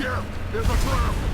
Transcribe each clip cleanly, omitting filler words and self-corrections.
Here! There's a trap!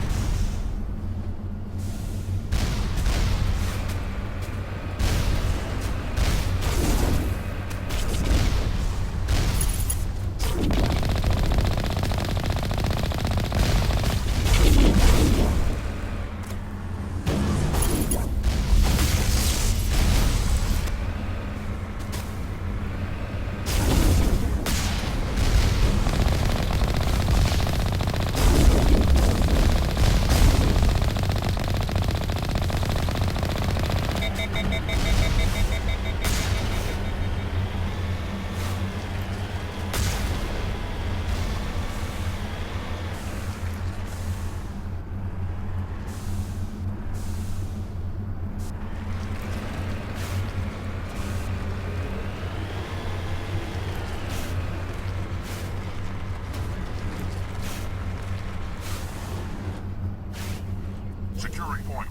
Securing point.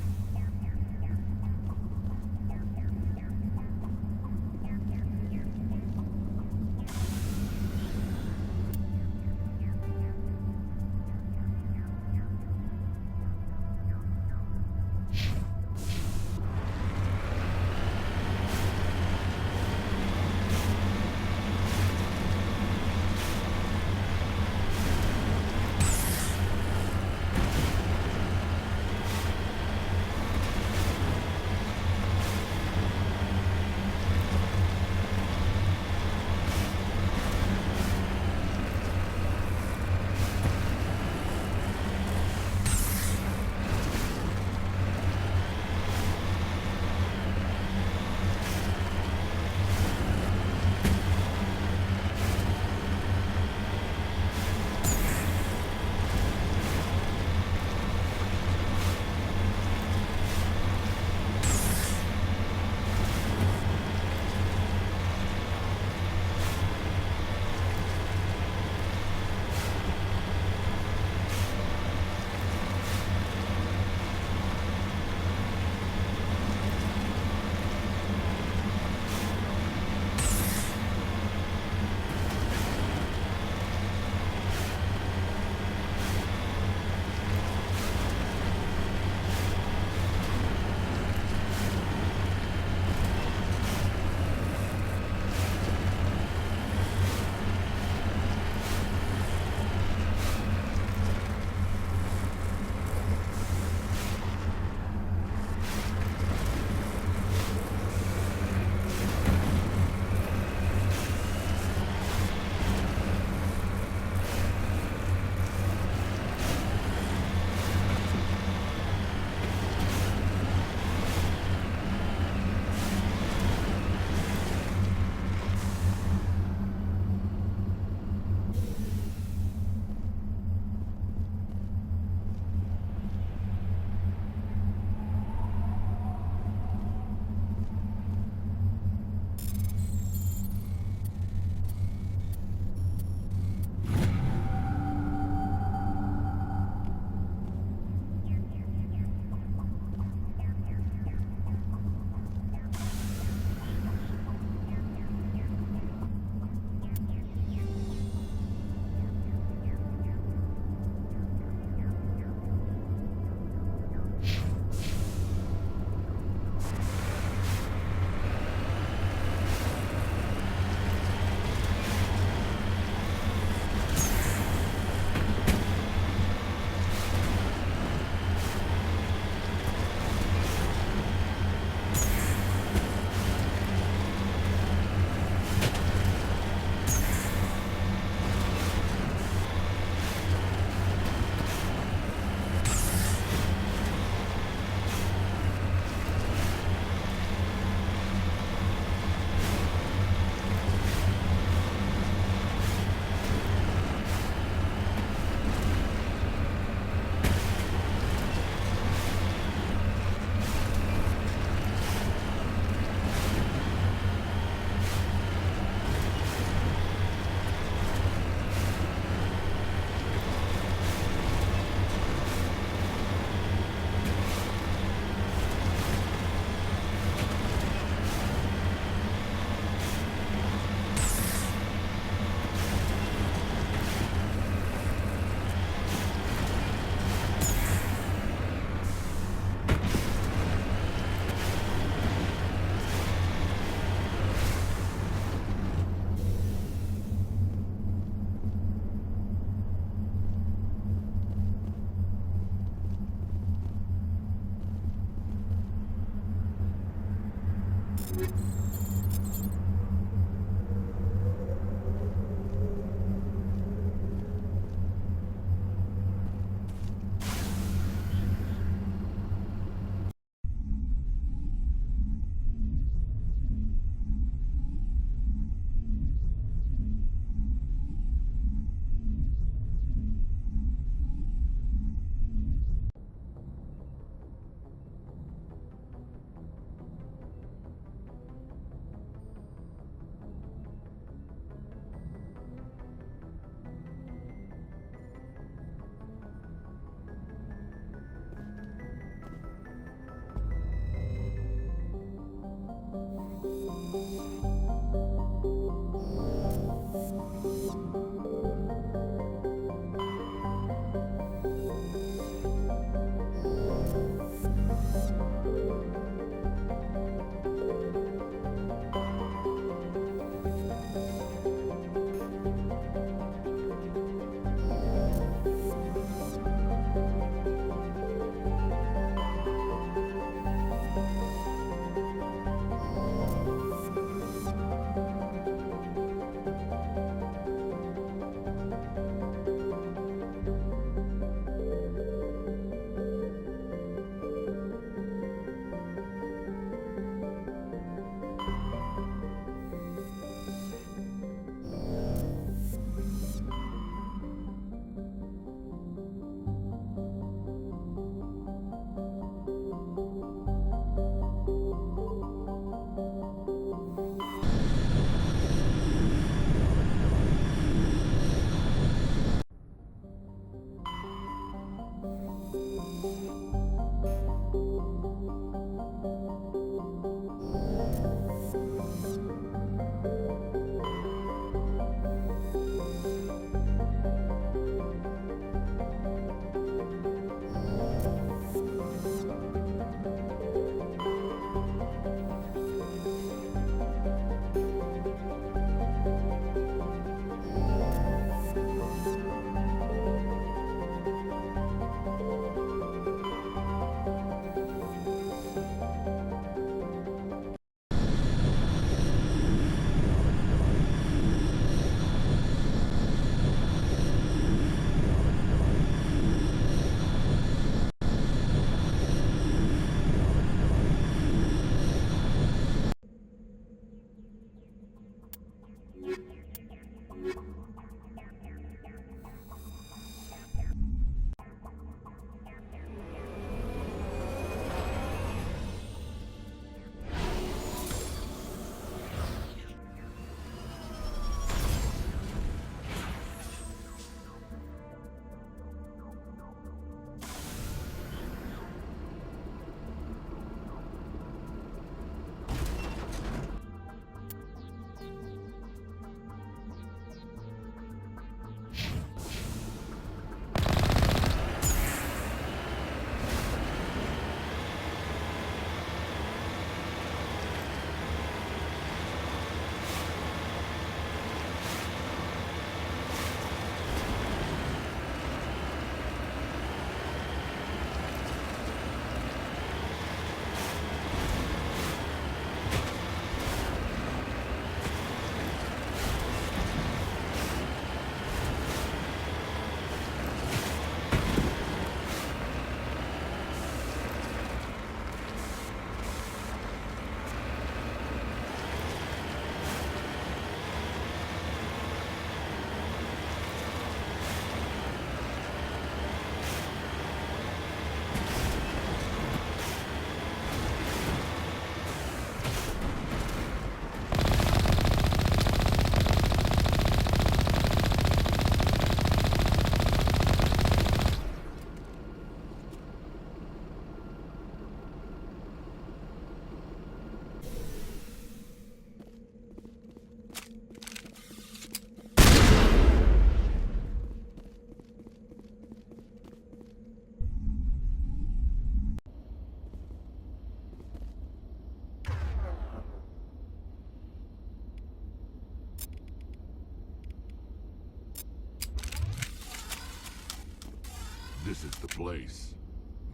This is the place.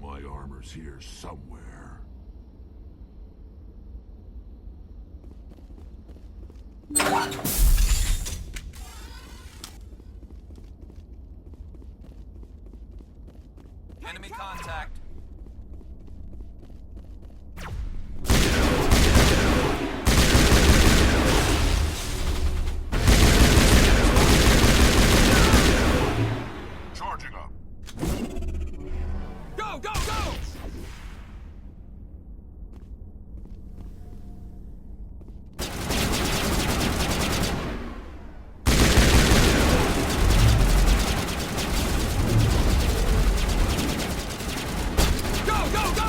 My armor's here somewhere. Enemy contact. Charging up. Go, go, go! Go, go, go!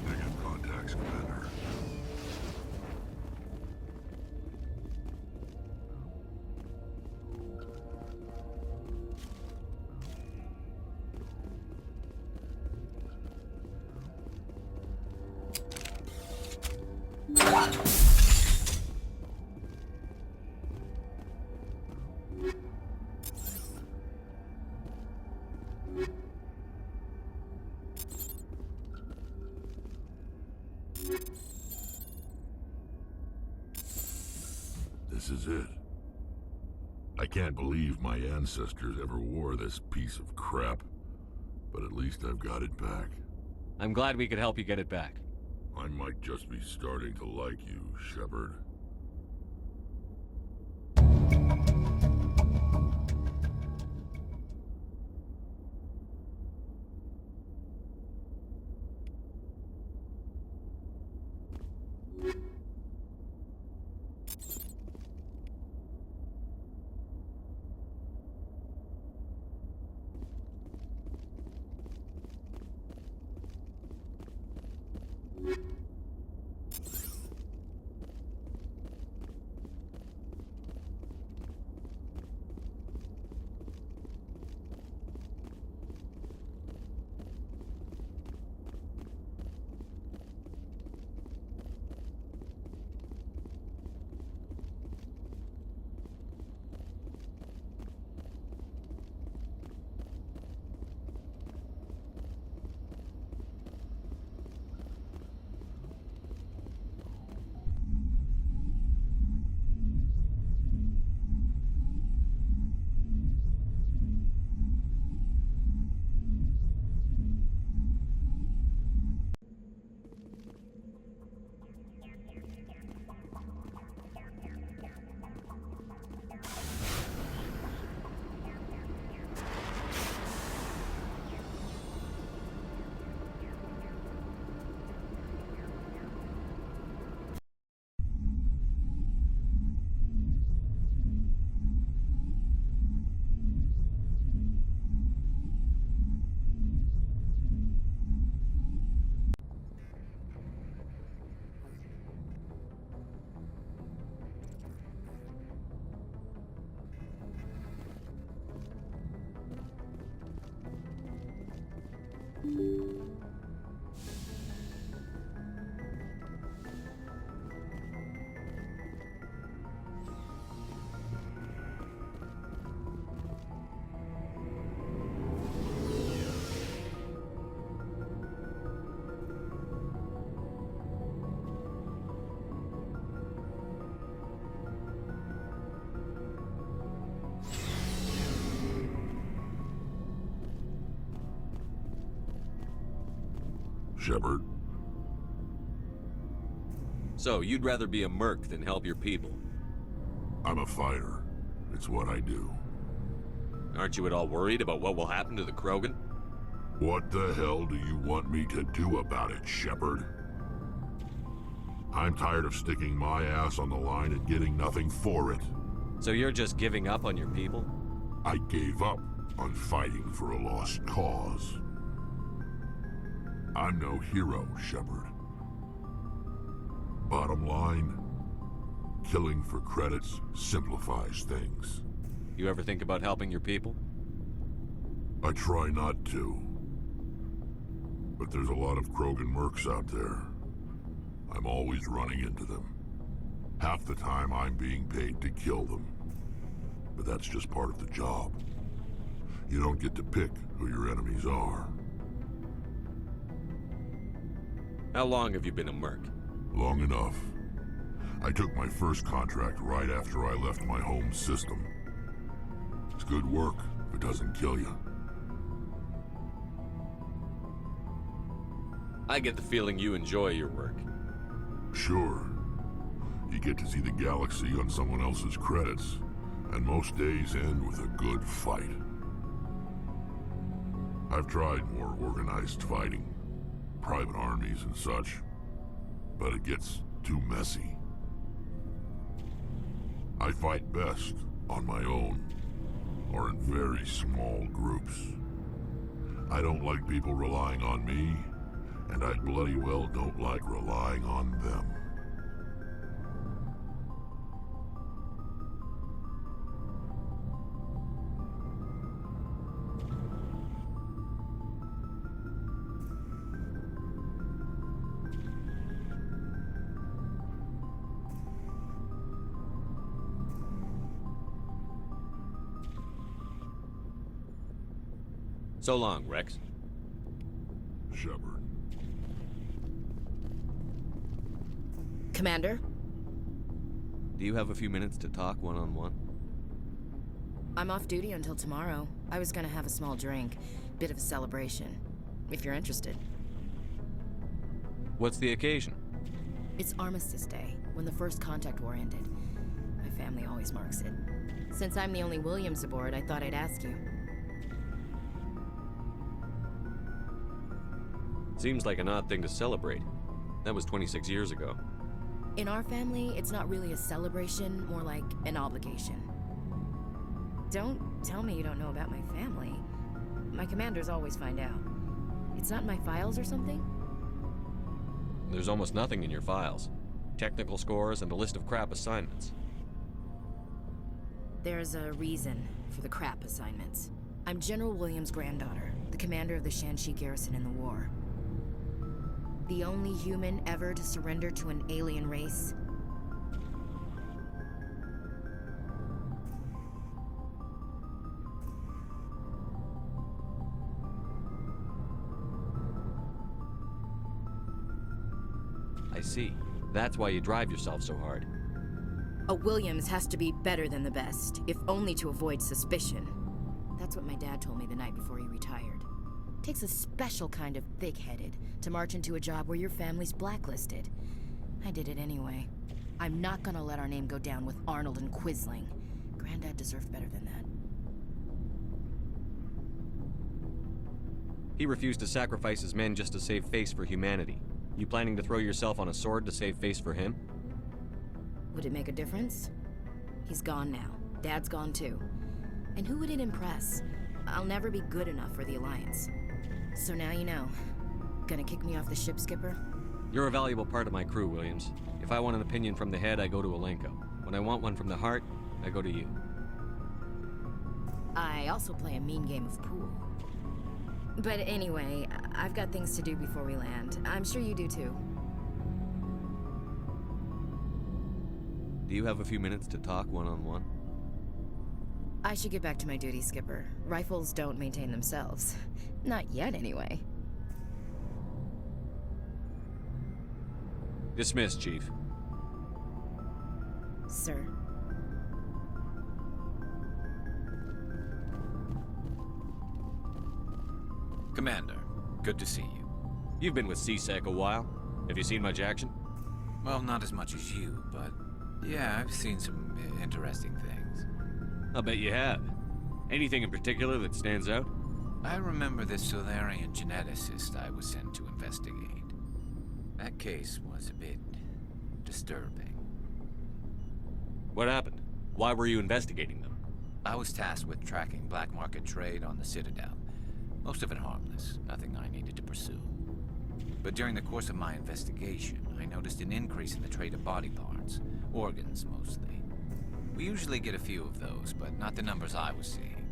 Negative contacts, Commander. This is it. I can't believe my ancestors ever wore this piece of crap, but at least I've got it back. I'm glad we could help you get it back. I might just be starting to like you, Shepard. Shepard. So, you'd rather be a merc than help your people? I'm a fighter. It's what I do. Aren't you at all worried about what will happen to the Krogan? What the hell do you want me to do about it, Shepard? I'm tired of sticking my ass on the line and getting nothing for it. So you're just giving up on your people? I gave up on fighting for a lost cause. I'm no hero, Shepard. Bottom line, killing for credits simplifies things. You ever think about helping your people? I try not to. But there's a lot of Krogan mercs out there. I'm always running into them. Half the time I'm being paid to kill them. But that's just part of the job. You don't get to pick who your enemies are. How long have you been a merc? Long enough. I took my first contract right after I left my home system. It's good work if it doesn't kill you. I get the feeling you enjoy your work. Sure. You get to see the galaxy on someone else's credits, and most days end with a good fight. I've tried more organized fighting, private armies and such, but it gets too messy. I fight best on my own, or in very small groups. I don't like people relying on me, and I bloody well don't like relying on them. So long, Rex. Shepard. Commander? Do you have a few minutes to talk one-on-one? I'm off duty until tomorrow. I was gonna have a small drink. Bit of a celebration. If you're interested. What's the occasion? It's Armistice Day, when the First Contact War ended. My family always marks it. Since I'm the only Williams aboard, I thought I'd ask you. Seems like an odd thing to celebrate. That was 26 years ago. In our family, it's not really a celebration, more like an obligation. Don't tell me you don't know about my family. My commanders always find out. It's not in my files or something? There's almost nothing in your files. Technical scores and a list of crap assignments. There's a reason for the crap assignments. I'm General Williams' granddaughter, the commander of the Shanxi garrison in the war. The only human ever to surrender to an alien race. I see. That's why you drive yourself so hard. A Williams has to be better than the best, if only to avoid suspicion. That's what my dad told me the night before he retired. Takes a special kind of thick-headed to march into a job where your family's blacklisted. I did it anyway. I'm not gonna let our name go down with Arnold and Quisling. Granddad deserved better than that. He refused to sacrifice his men just to save face for humanity. You planning to throw yourself on a sword to save face for him? Would it make a difference? He's gone now. Dad's gone too. And who would it impress? I'll never be good enough for the Alliance. So now you know. Gonna kick me off the ship, Skipper? You're a valuable part of my crew, Williams. If I want an opinion from the head, I go to Alenko. When I want one from the heart, I go to you. I also play a mean game of pool. But anyway, I've got things to do before we land. I'm sure you do too. Do you have a few minutes to talk one-on-one? I should get back to my duty, Skipper. Rifles don't maintain themselves. Not yet, anyway. Dismissed, Chief. Sir. Commander, good to see you. You've been with CSEC a while. Have you seen much action? Well, not as much as you, but yeah, I've seen some interesting things. I'll bet you have. Anything in particular that stands out? I remember this Solarian geneticist I was sent to investigate. That case was a bit disturbing. What happened? Why were you investigating them? I was tasked with tracking black market trade on the Citadel. Most of it harmless, nothing I needed to pursue. But during the course of my investigation, I noticed an increase in the trade of body parts, organs mostly. We usually get a few of those, but not the numbers I was seeing.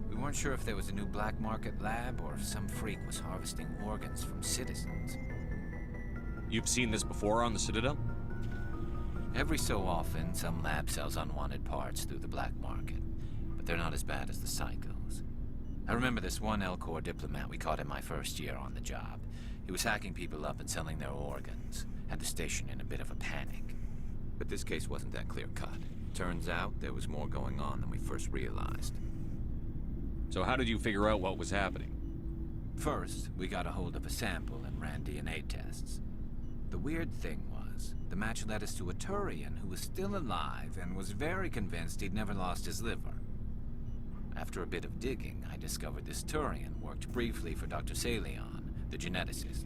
We weren't sure if there was a new black market lab or if some freak was harvesting organs from citizens. You've seen this before on the Citadel? Every so often, some lab sells unwanted parts through the black market, but they're not as bad as the psychos. I remember this one L-Corps diplomat we caught in my first year on the job. He was hacking people up and selling their organs. Had the station in a bit of a panic. But this case wasn't that clear-cut. Turns out there was more going on than we first realized. So how did you figure out what was happening? First, we got a hold of a sample and ran DNA tests. The weird thing was, the match led us to a Turian who was still alive and was very convinced he'd never lost his liver. After a bit of digging, I discovered this Turian worked briefly for Dr. Salion, the geneticist.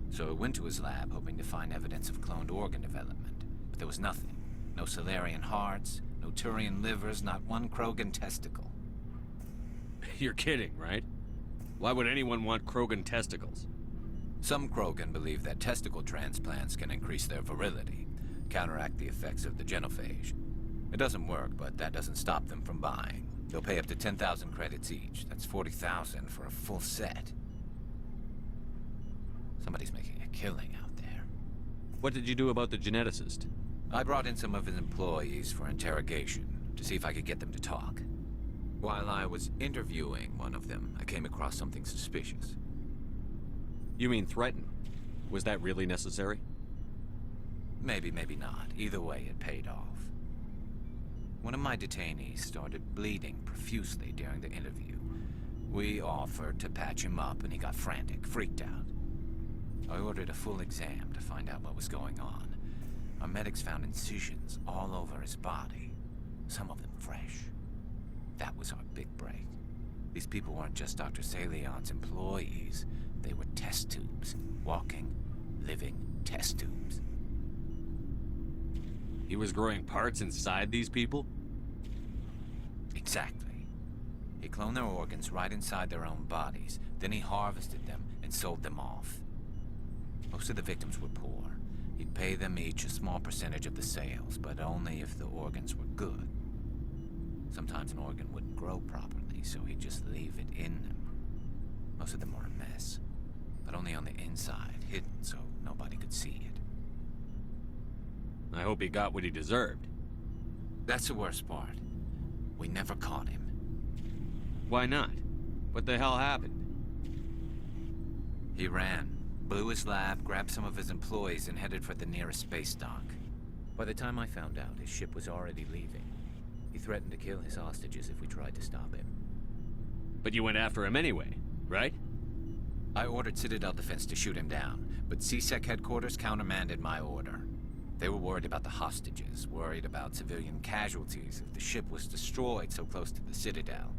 So I went to his lab hoping to find evidence of cloned organ development, but there was nothing. No Solarian hearts, no Turian livers, not one Krogan testicle. You're kidding, right? Why would anyone want Krogan testicles? Some Krogan believe that testicle transplants can increase their virility, counteract the effects of the genophage. It doesn't work, but that doesn't stop them from buying. They'll pay up to 10,000 credits each. That's 40,000 for a full set. Somebody's making a killing out there. What did you do about the geneticist? I brought in some of his employees for interrogation, to see if I could get them to talk. While I was interviewing one of them, I came across something suspicious. You mean threaten? Was that really necessary? Maybe, maybe not. Either way, it paid off. One of my detainees started bleeding profusely during the interview. We offered to patch him up, and he got frantic, freaked out. I ordered a full exam to find out what was going on. Our medics found incisions all over his body, some of them fresh. That was our big break. These people weren't just Dr. Salion's employees. They were test tubes. Walking, living test tubes. He was growing parts inside these people? Exactly. He cloned their organs right inside their own bodies. Then he harvested them and sold them off. Most of the victims were poor. He'd pay them each a small percentage of the sales, but only if the organs were good. Sometimes an organ wouldn't grow properly, so he'd just leave it in them. Most of them were a mess, but only on the inside, hidden so nobody could see it. I hope he got what he deserved. That's the worst part. We never caught him. Why not? What the hell happened? He ran, blew his lab, grabbed some of his employees, and headed for the nearest space dock. By the time I found out, his ship was already leaving. He threatened to kill his hostages if we tried to stop him. But you went after him anyway, right? I ordered Citadel Defense to shoot him down, but CSEC headquarters countermanded my order. They were worried about the hostages, worried about civilian casualties if the ship was destroyed so close to the Citadel.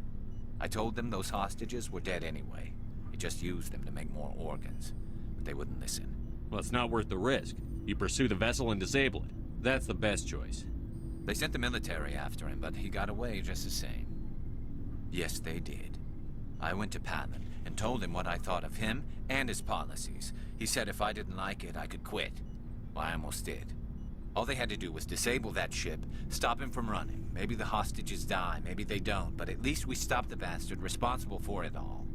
I told them those hostages were dead anyway. He just used them to make more organs, but they wouldn't listen. Well, it's not worth the risk. You pursue the vessel and disable it. That's the best choice. They sent the military after him, but he got away just the same. Yes, they did. I went to Patlin and told him what I thought of him and his policies. He said if I didn't like it, I could quit. Well, I almost did. All they had to do was disable that ship, stop him from running. Maybe the hostages die, maybe they don't, but at least we stopped the bastard responsible for it all.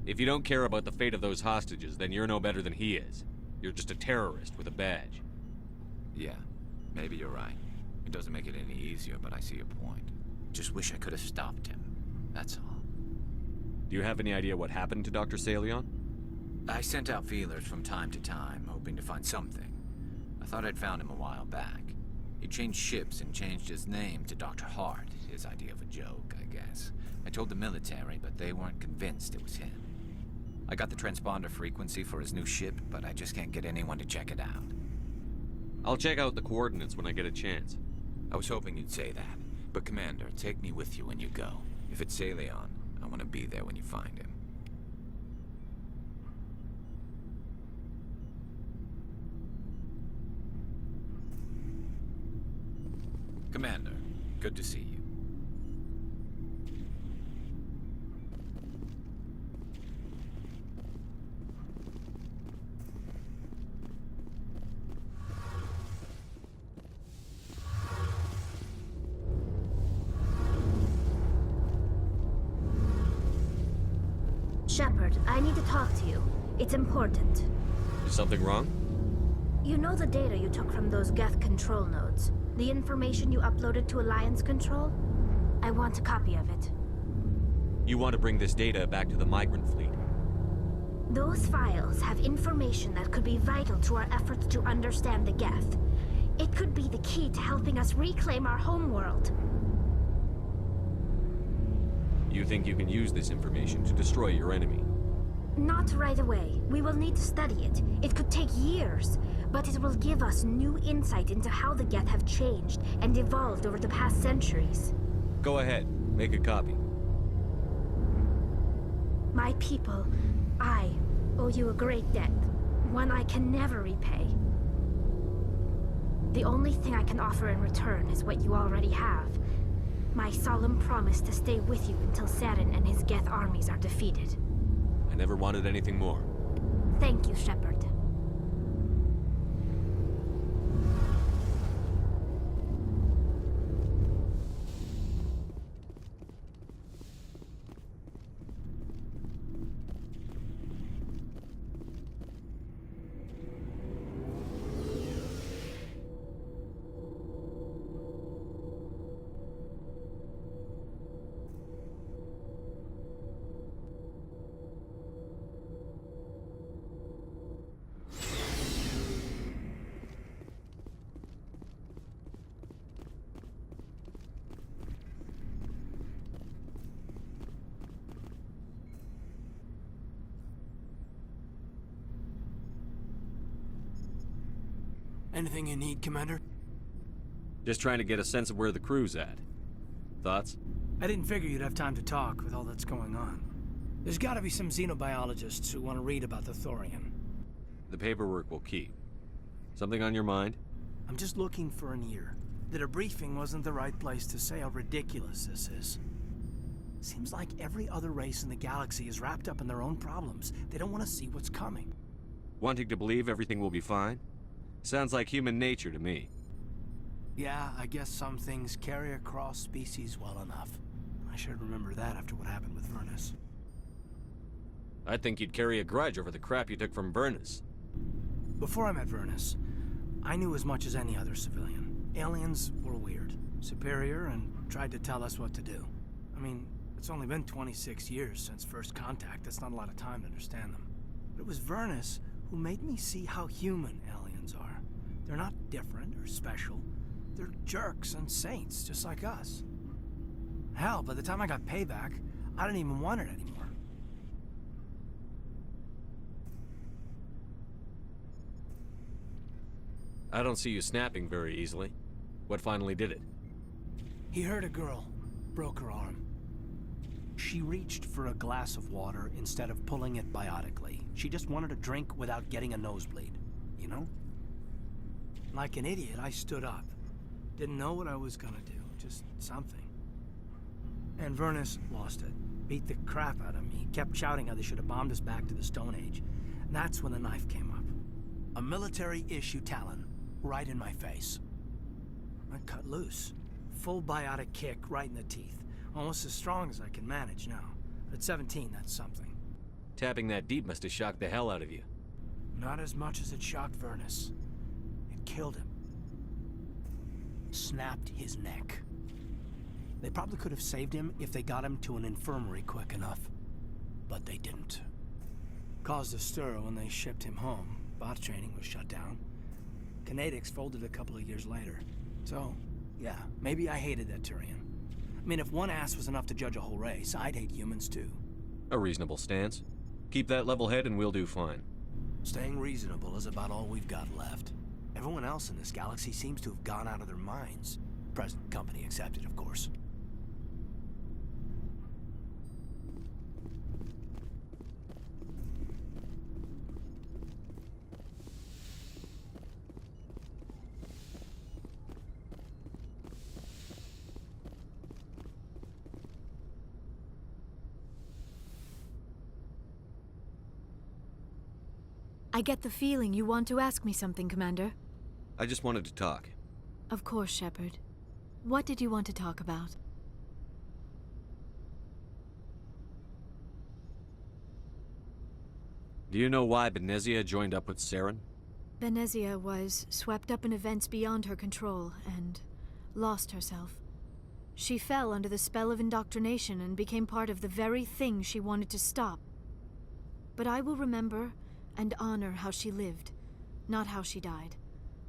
If you don't care about the fate of those hostages, then you're no better than he is. You're just a terrorist with a badge. Yeah, maybe you're right. It doesn't make it any easier, but I see your point. Just wish I could have stopped him. That's all. Do you have any idea what happened to Dr. Salion? I sent out feelers from time to time, hoping to find something. I thought I'd found him a while back. He changed ships and changed his name to Dr. Hart, his idea of a joke, I guess. I told the military, but they weren't convinced it was him. I got the transponder frequency for his new ship, but I just can't get anyone to check it out. I'll check out the coordinates when I get a chance. I was hoping you'd say that. But Commander, take me with you when you go. If it's Leon, I want to be there when you find him. Commander, good to see you. Shepard, I need to talk to you. It's important. Is something wrong? You know the data you took from those Geth control nodes? The information you uploaded to Alliance Control? I want a copy of it. You want to bring this data back to the migrant fleet? Those files have information that could be vital to our efforts to understand the Geth. It could be the key to helping us reclaim our homeworld. You think you can use this information to destroy your enemy? Not right away. We will need to study it. It could take years, but it will give us new insight into how the Geth have changed and evolved over the past centuries. Go ahead. Make a copy. My people, I owe you a great debt. One I can never repay. The only thing I can offer in return is what you already have. My solemn promise to stay with you until Saren and his Geth armies are defeated. I never wanted anything more. Thank you, Shepard. Anything you need, Commander? Just trying to get a sense of where the crew's at. Thoughts? I didn't figure you'd have time to talk with all that's going on. There's gotta be some xenobiologists who want to read about the Thorian. The paperwork will keep. Something on your mind? I'm just looking for an ear. The debriefing wasn't the right place to say how ridiculous this is. Seems like every other race in the galaxy is wrapped up in their own problems. They don't want to see what's coming. Wanting to believe everything will be fine? Sounds like human nature to me. Yeah, I guess some things carry across species well enough. I should remember that after what happened with Virnus. I'd think you'd carry a grudge over the crap you took from Virnus. Before I met Virnus, I knew as much as any other civilian. Aliens were weird, superior, and tried to tell us what to do. I mean, it's only been 26 years since first contact. That's not a lot of time to understand them. But it was Virnus who made me see how human aliens are. They're not different or special. They're jerks and saints, just like us. Hell, by the time I got payback, I didn't even want it anymore. I don't see you snapping very easily. What finally did it? He hurt a girl, broke her arm. She reached for a glass of water instead of pulling it biotically. She just wanted a drink without getting a nosebleed, you know? Like an idiot, I stood up. Didn't know what I was gonna do, just something. And Virnus lost it. Beat the crap out of me. Kept shouting how they should have bombed us back to the Stone Age. And that's when the knife came up. A military-issue talon, right in my face. I cut loose. Full biotic kick right in the teeth. Almost as strong as I can manage now. But at 17, that's something. Tapping that deep must have shocked the hell out of you. Not as much as it shocked Virnus. It killed him. Snapped his neck. They probably could have saved him if they got him to an infirmary quick enough. But they didn't. Caused a stir when they shipped him home. Bot training was shut down. Kinetics folded a couple of years later. So, yeah, maybe I hated that Turian. I mean, if one ass was enough to judge a whole race, I'd hate humans too. A reasonable stance. Keep that level head and we'll do fine. Staying reasonable is about all we've got left. Everyone else in this galaxy seems to have gone out of their minds. Present company accepted, of course. I get the feeling you want to ask me something, Commander. I just wanted to talk. Of course, Shepard. What did you want to talk about? Do you know why Benezia joined up with Saren? Benezia was swept up in events beyond her control and lost herself. She fell under the spell of indoctrination and became part of the very thing she wanted to stop. But I will remember and honor how she lived, not how she died.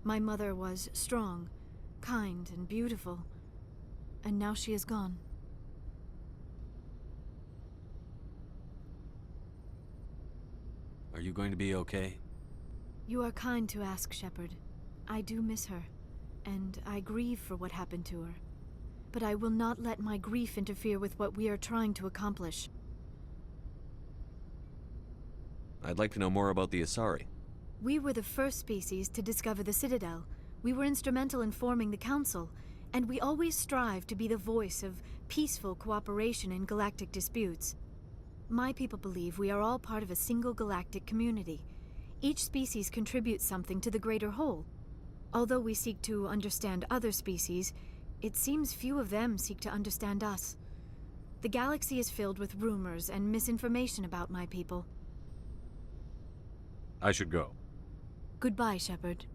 My mother was strong, kind, and beautiful, and now she is gone. Are you going to be okay? You are kind to ask, Shepard. I do miss her, and I grieve for what happened to her. But I will not let my grief interfere with what we are trying to accomplish. I'd like to know more about the Asari. We were the first species to discover the Citadel. We were instrumental in forming the Council, and we always strive to be the voice of peaceful cooperation in galactic disputes. My people believe we are all part of a single galactic community. Each species contributes something to the greater whole. Although we seek to understand other species, it seems few of them seek to understand us. The galaxy is filled with rumors and misinformation about my people. I should go. Goodbye, Shepard.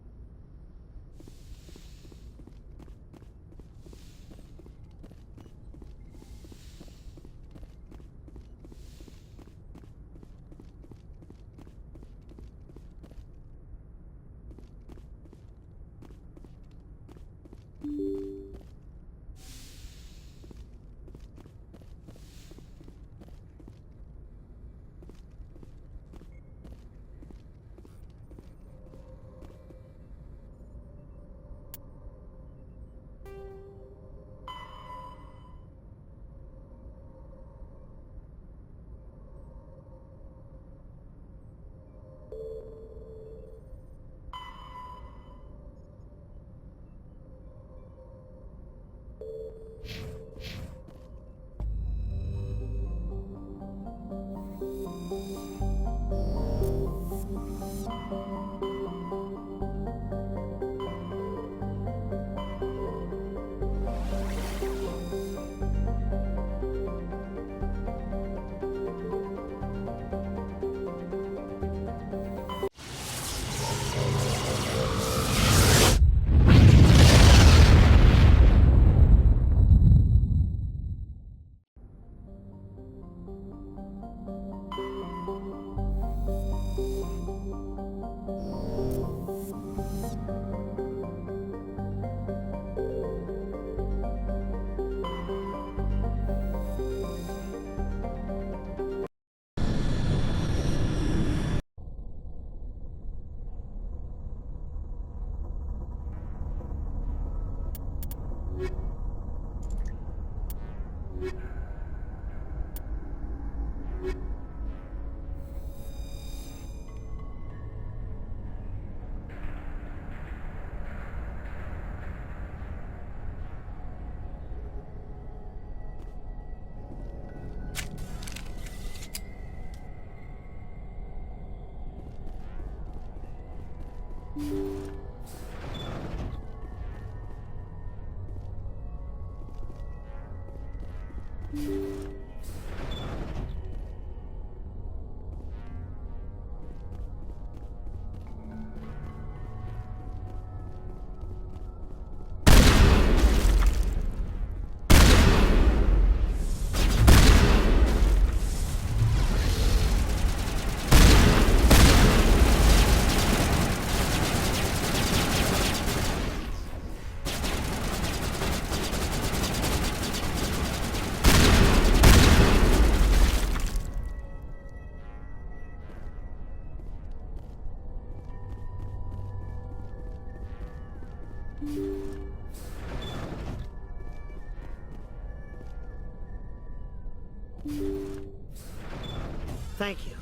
Thank you.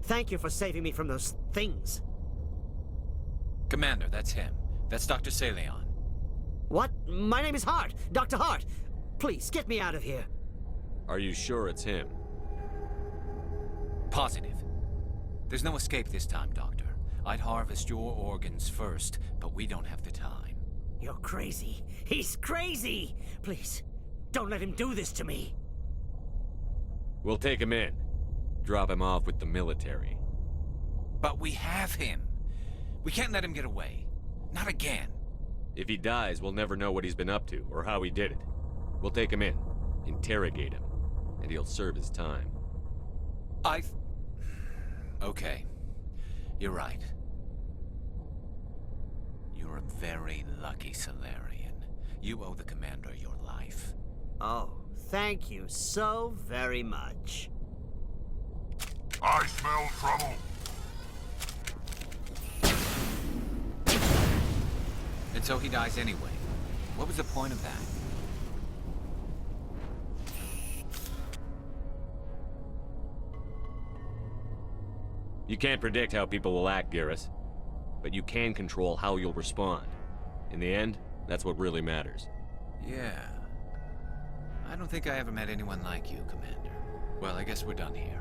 Thank you for saving me from those things. Commander, that's him. That's Dr. Saleon. What? My name is Hart. Dr. Hart. Please, get me out of here. Are you sure it's him? Positive. There's no escape this time, Doctor. I'd harvest your organs first, but we don't have the time. You're crazy. He's crazy! Please, don't let him do this to me. We'll take him in. Drop him off with the military. But we have him. We can't let him get away. Not again. If he dies, we'll never know what he's been up to, or how he did it. We'll take him in, interrogate him, and he'll serve his time. Okay. You're right. You're a very lucky Solarian. You owe the Commander your life. Oh, thank you so very much. I smell trouble. And so he dies anyway. What was the point of that? You can't predict how people will act, Garrus. But you can control how you'll respond. In the end, that's what really matters. Yeah. I don't think I ever met anyone like you, Commander. Well, I guess we're done here.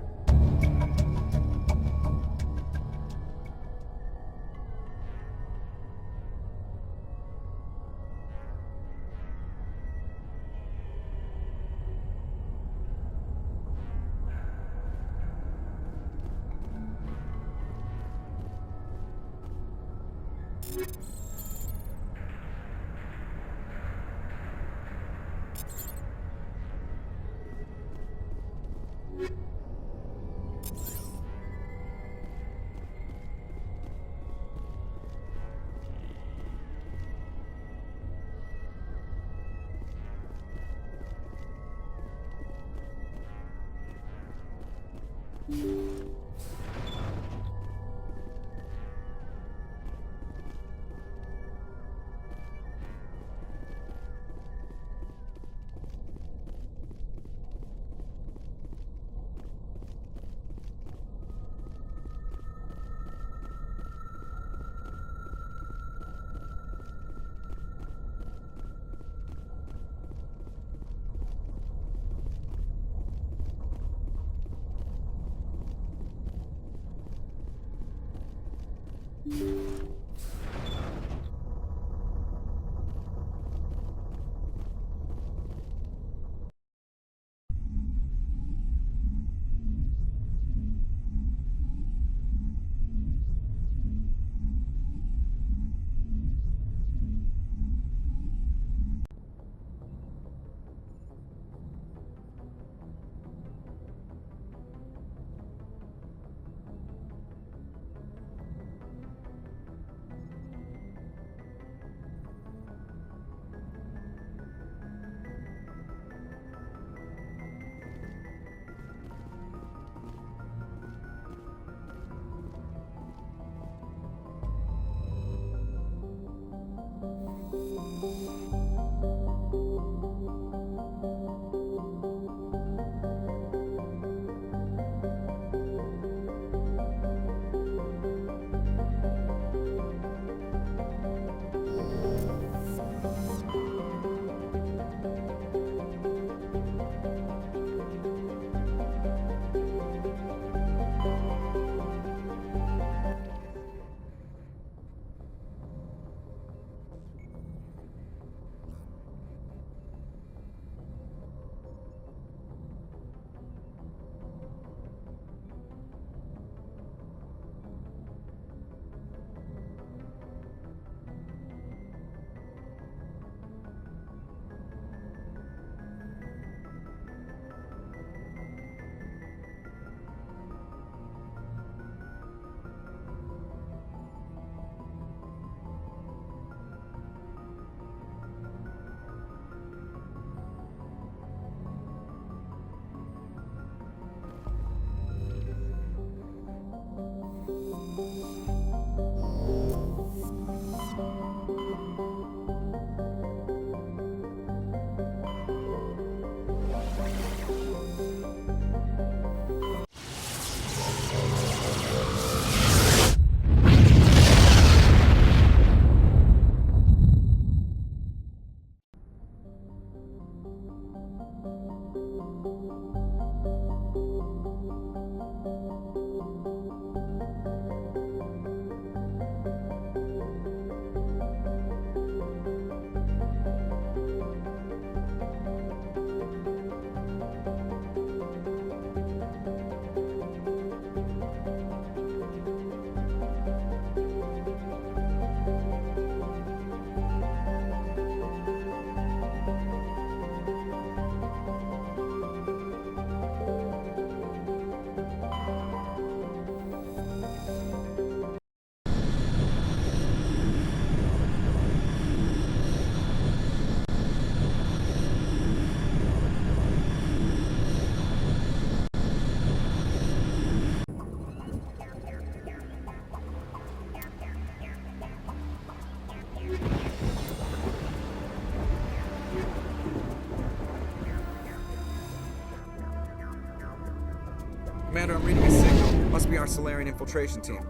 Commander, I'm reading a signal. Must be our Solarian infiltration team.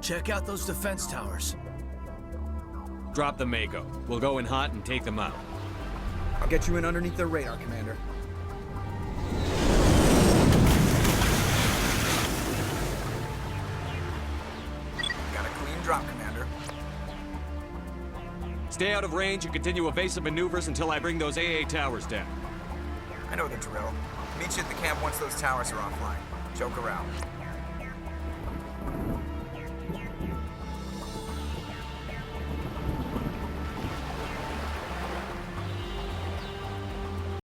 Check out those defense towers. Drop the Mako. We'll go in hot and take them out. I'll get you in underneath their radar, Commander. Got a clean drop, Commander. Stay out of range and continue evasive maneuvers until I bring those AA towers down. I know the drill. Meet you at the camp once those towers are offline. Joke around.